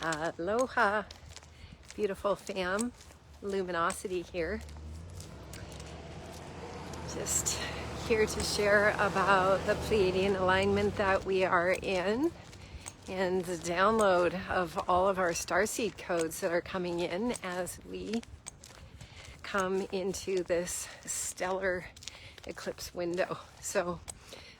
Aloha, beautiful fam, luminosity here. Just here to share about the Pleiadian alignment that we are in and the download of all of our starseed codes that are coming in as we come into this stellar eclipse window. So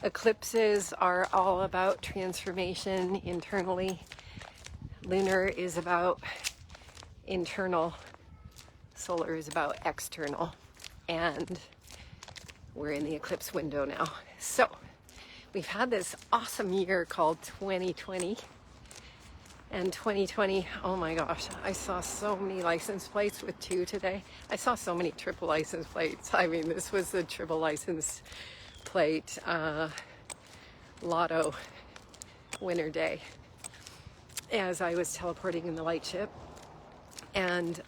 eclipses are all about transformation internally. Lunar is about internal, solar is about external, and we're in the eclipse window now. So we've had this awesome year called 2020, and 2020, oh my gosh, I saw so many license plates with 2 today. I saw so many triple license plates. I mean, this was the triple license plate lotto winner day as I was teleporting in the light ship. And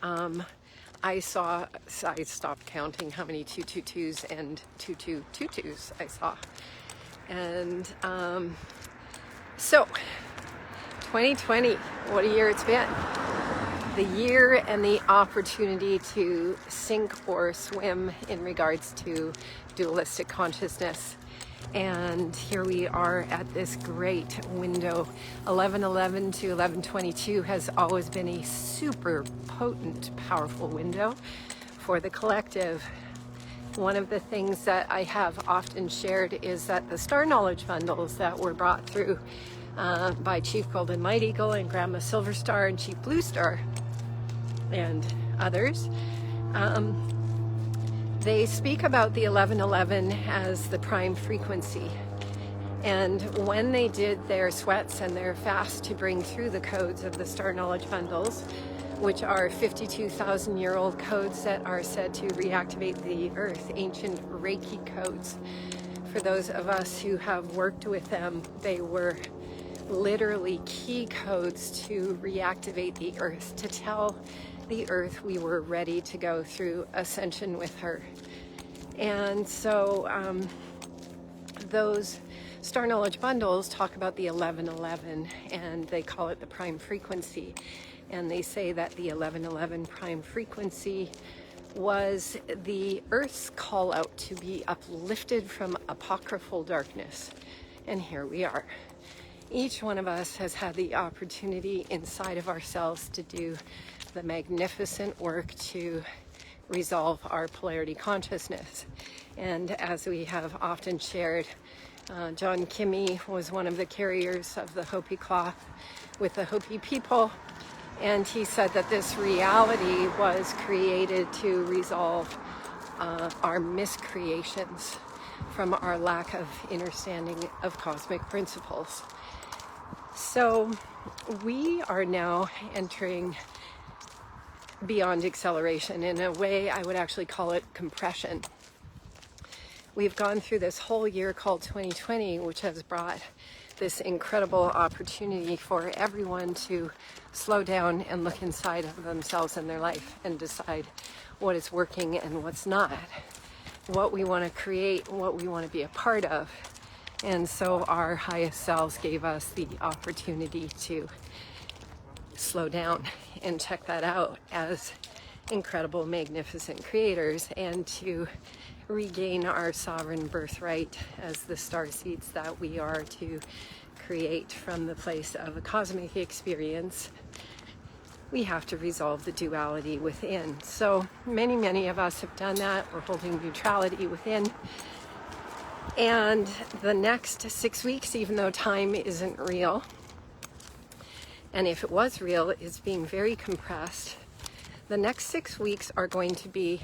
I stopped counting how many 222s and 2222s I saw. And so 2020, what a year it's been. The year and the opportunity to sink or swim in regards to dualistic consciousness. And here we are at this great window. 1111 to 1122 has always been a super potent, powerful window for the collective. One of the things that I have often shared is that the star knowledge bundles that were brought through by Chief Golden Light Eagle and Grandma Silver Star and Chief Blue Star and others, they speak about the 1111 as the prime frequency. And when they did their sweats and their fast to bring through the codes of the star knowledge bundles, which are 52,000-year-old codes that are said to reactivate the earth, ancient Reiki codes. For those of us who have worked with them, they were literally key codes to reactivate the earth, to tell the earth we were ready to go through ascension with her. And so those star knowledge bundles talk about the 1111, and they call it the prime frequency. And they say that the 1111 prime frequency was the earth's call out to be uplifted from apocryphal darkness. And here we are. Each one of us has had the opportunity inside of ourselves to do the magnificent work to resolve our polarity consciousness. And as we have often shared, John Kimmy was one of the carriers of the Hopi cloth with the Hopi people. And he said that this reality was created to resolve our miscreations from our lack of understanding of cosmic principles. So we are now entering beyond acceleration. In a way, I would actually call it compression. We've gone through this whole year called 2020, which has brought this incredible opportunity for everyone to slow down and look inside of themselves and their life and decide what is working and what's not, what we want to create, what we want to be a part of. And so our highest selves gave us the opportunity to slow down and check that out as incredible, magnificent creators, and to regain our sovereign birthright as the star seeds that we are to create from the place of a cosmic experience. We have to resolve the duality within. So many of us have done that. We're holding neutrality within. And the next 6 weeks, even though time isn't real, and if it was real, it's being very compressed, the next 6 weeks are going to be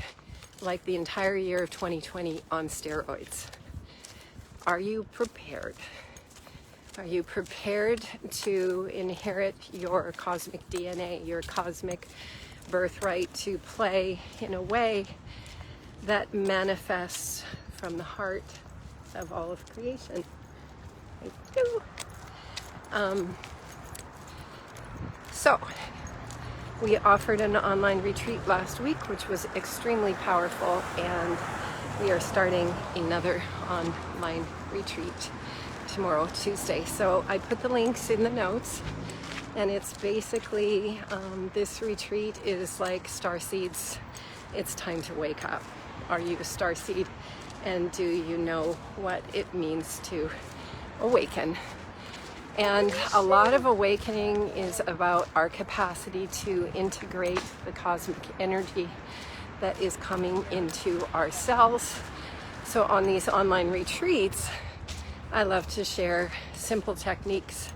like the entire year of 2020 on steroids. Are you prepared? Are you prepared to inherit your cosmic DNA, your cosmic birthright, to play in a way that manifests from the heart of all of creation? Thank you. So we offered an online retreat last week, which was extremely powerful, and we are starting another online retreat tomorrow, Tuesday. So I put the links in the notes. And it's basically, this retreat is like starseeds. It's time to wake up. Are you a starseed? And do you know what it means to awaken? And a lot of awakening is about our capacity to integrate the cosmic energy that is coming into ourselves. So on these online retreats, I love to share simple techniques,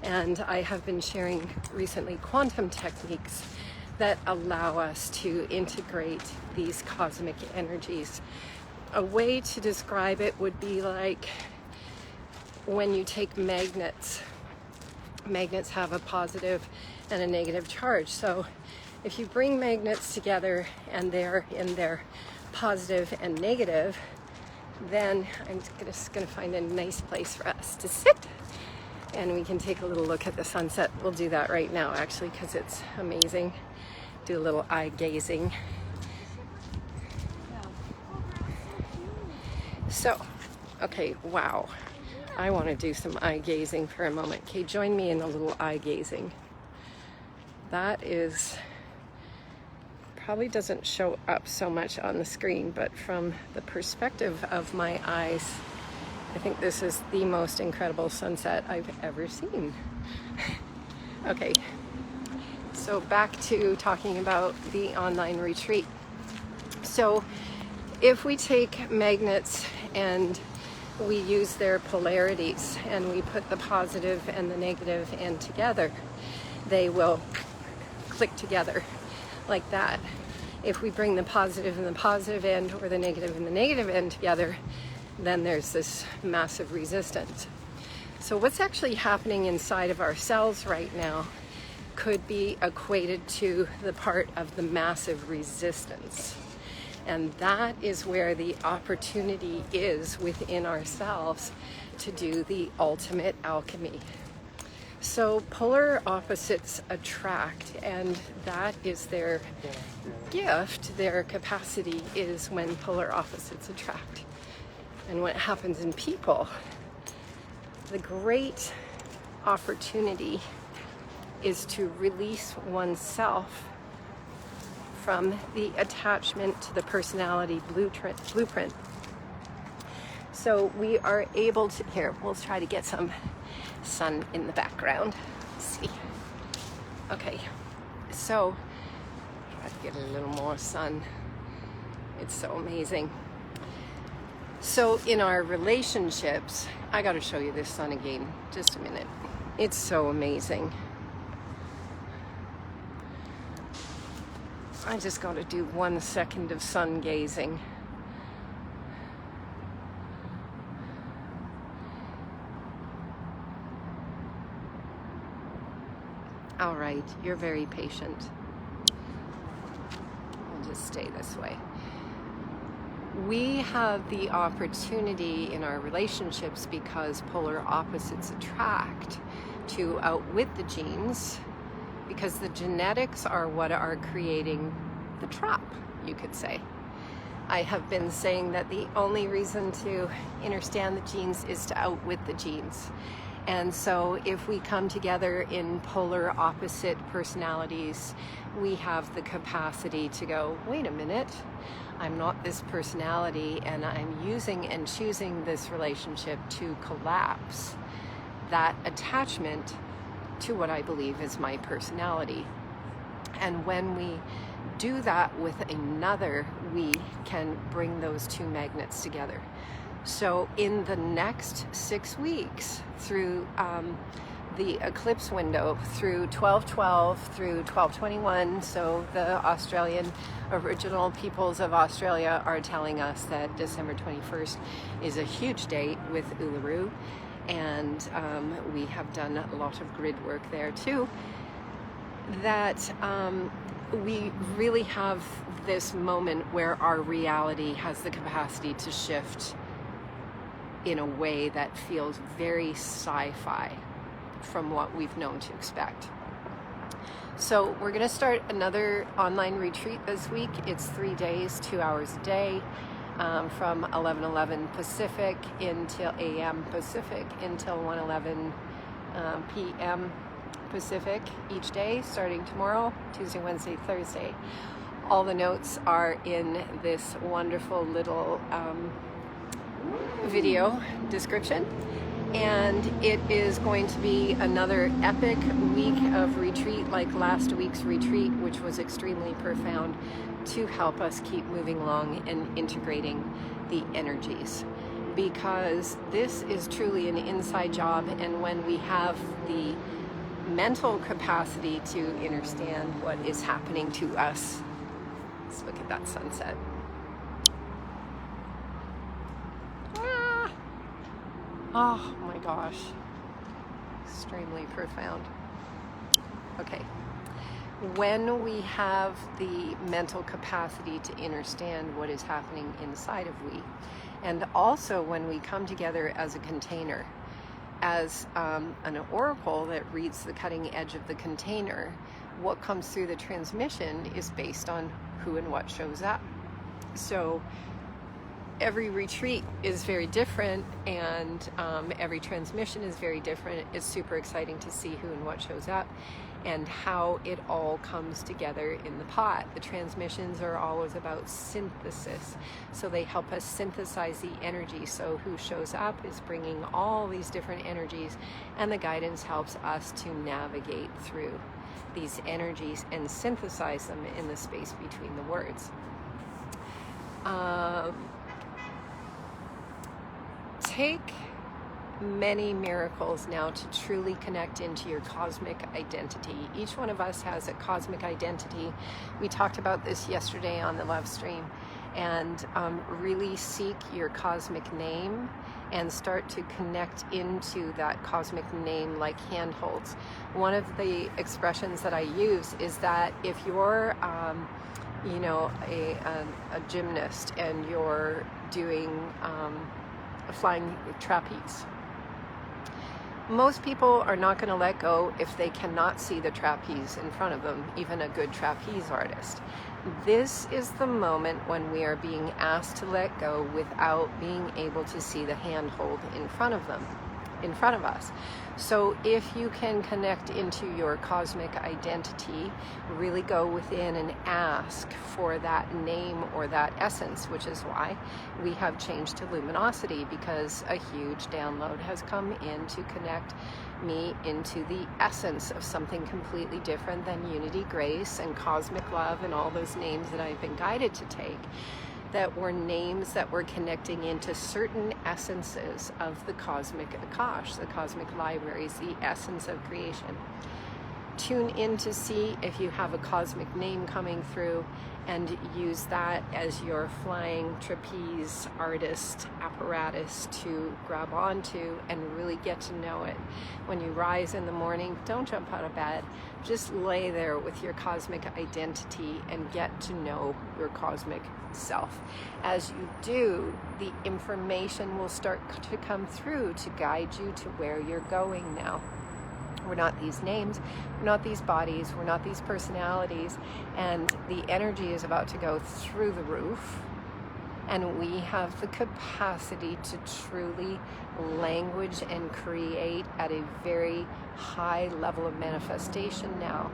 and I have been sharing recently quantum techniques that allow us to integrate these cosmic energies. A way to describe it would be like when you take magnets. Magnets have a positive and a negative charge. So if you bring magnets together and they're in their positive and negative, then I'm just going to find a nice place for us to sit and we can take a little look at the sunset. We'll do that right now, actually, because it's amazing. Do a little eye gazing. So, okay, wow. I want to do some eye gazing for a moment. Okay, join me in a little eye gazing. That is, probably doesn't show up so much on the screen, but from the perspective of my eyes, I think this is the most incredible sunset I've ever seen. Okay, so back to talking about the online retreat. So if we take magnets and we use their polarities and we put the positive and the negative end together, they will click together like that. If we bring the positive and the positive end or the negative and the negative end together, then there's this massive resistance. So what's actually happening inside of ourselves right now could be equated to the part of the massive resistance. And that is where the opportunity is within ourselves to do the ultimate alchemy. So polar opposites attract, and that is their gift. Their capacity is when polar opposites attract. And what happens in people, the great opportunity is to release oneself from the attachment to the personality blueprint. So we are able to, here, we'll try to get some sun in the background. Let's see. Okay, so try to get a little more sun. It's so amazing. So in our relationships, I got to show you this sun again, just a minute. It's so amazing. I just got to do 1 second of sun gazing. All right, you're very patient. I'll just stay this way. We have the opportunity in our relationships, because polar opposites attract, to outwit the genes, because the genetics are what are creating the trap, you could say. I have been saying that the only reason to understand the genes is to outwit the genes. And so if we come together in polar opposite personalities, we have the capacity to go, wait a minute, I'm not this personality, and I'm using and choosing this relationship to collapse that attachment to what I believe is my personality. And when we do that with another, we can bring those two magnets together. So in the next 6 weeks, through the eclipse window, through 12/12 through 12/21, so the Australian original peoples of Australia are telling us that December 21st is a huge date with Uluru. And we have done a lot of grid work there too, that we really have this moment where our reality has the capacity to shift in a way that feels very sci-fi from what we've known to expect. So we're going to start another online retreat this week. It's 3 days, 2 hours a day. From 11:11 Pacific until a.m. Pacific until 1:11 p.m. Pacific each day, starting tomorrow, Tuesday, Wednesday, Thursday. All the notes are in this wonderful little video description. And it is going to be another epic week of retreat, like last week's retreat, which was extremely profound, to help us keep moving along and integrating the energies. Because this is truly an inside job, and when we have the mental capacity to understand what is happening to us. Let's look at that sunset. Oh my gosh, extremely profound. Okay, when we have the mental capacity to understand what is happening inside of we, and also when we come together as a container, as an oracle that reads the cutting edge of the container, what comes through the transmission is based on who and what shows up. So every retreat is very different, and every transmission is very different. It's super exciting to see who and what shows up and how it all comes together in the pot. The transmissions are always about synthesis, so they help us synthesize the energy. So who shows up is bringing all these different energies, and the guidance helps us to navigate through these energies and synthesize them in the space between the words. Take many miracles now to truly connect into your cosmic identity. Each one of us has a cosmic identity. We talked about this yesterday on the live stream. And really seek your cosmic name and start to connect into that cosmic name like handholds. One of the expressions that I use is that if you're a gymnast and you're doing flying trapeze, most people are not going to let go if they cannot see the trapeze in front of them, even a good trapeze artist. This is the moment when we are being asked to let go without being able to see the handhold in front of us. So if you can connect into your cosmic identity, really go within and ask for that name or that essence, which is why we have changed to luminosity, because a huge download has come in to connect me into the essence of something completely different than unity, grace, and cosmic love, and all those names that I've been guided to take, that were names that were connecting into certain essences of the cosmic Akash, the cosmic libraries, the essence of creation. Tune in to see if you have a cosmic name coming through, and use that as your flying trapeze artist apparatus to grab onto and really get to know it. When you rise in the morning, don't jump out of bed. Just lay there with your cosmic identity and get to know your cosmic self. As you do, the information will start to come through to guide you to where you're going now. We're not these names, we're not these bodies, we're not these personalities, and the energy is about to go through the roof, and we have the capacity to truly language and create at a very high level of manifestation now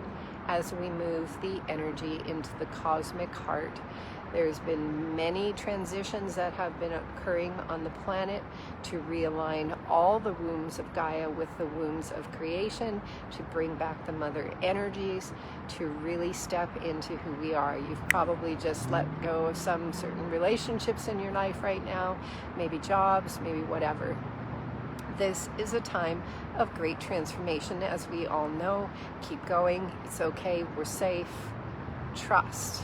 as we move the energy into the cosmic heart. There's been many transitions that have been occurring on the planet to realign all the wombs of Gaia with the wombs of creation, to bring back the mother energies, to really step into who we are. You've probably just let go of some certain relationships in your life right now, maybe jobs, maybe whatever. This is a time of great transformation, as we all know. Keep going, it's okay, we're safe, trust.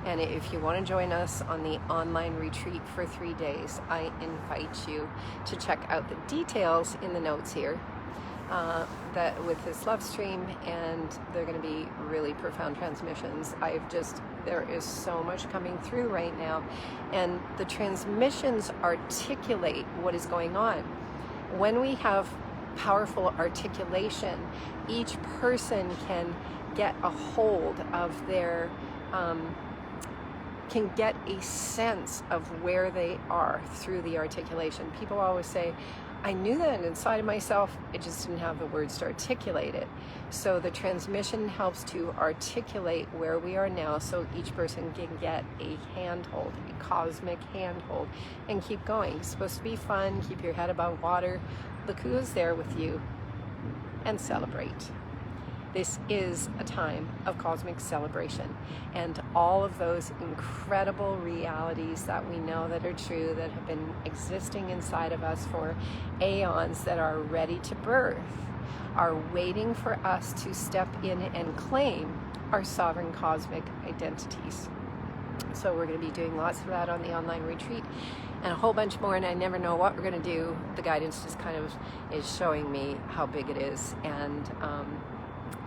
And if you want to join us on the online retreat for 3 days, I invite you to check out the details in the notes here that with this love stream, and they're going to be really profound transmissions. There is so much coming through right now, and the transmissions articulate what is going on. When we have powerful articulation, each person can get a hold of their can get a sense of where they are through the articulation. People always say, I knew that inside of myself, I just didn't have the words to articulate it. So the transmission helps to articulate where we are now so each person can get a handhold, a cosmic handhold, and keep going. It's supposed to be fun, keep your head above water. Look who is there with you, and celebrate. This is a time of cosmic celebration, and all of those incredible realities that we know that are true, that have been existing inside of us for aeons, that are ready to birth, are waiting for us to step in and claim our sovereign cosmic identities. So we're going to be doing lots of that on the online retreat, and a whole bunch more, and I never know what we're going to do. The guidance just kind of is showing me how big it is, and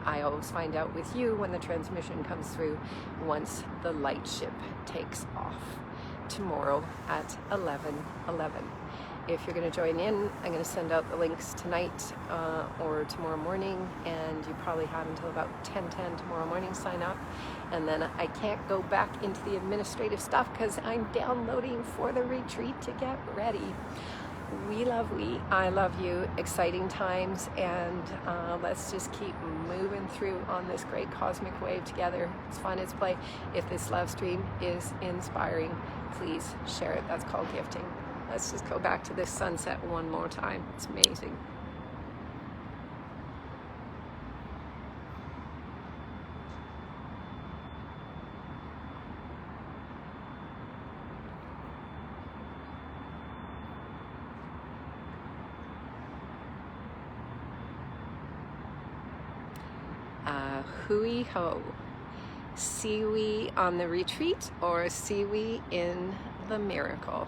I always find out with you when the transmission comes through once the light ship takes off tomorrow at 11:11. If you're going to join in, I'm going to send out the links tonight or tomorrow morning, and you probably have until about 10:10 tomorrow morning, sign up. And then I can't go back into the administrative stuff because I'm downloading for the retreat to get ready. I love you, exciting times, and let's just keep moving through on this great cosmic wave together. It's fun, it's play. If this love stream is inspiring, please share it. That's called gifting. Let's just go back to this sunset one more time. It's amazing. Hui ho. See we on the retreat, or see we in the miracle?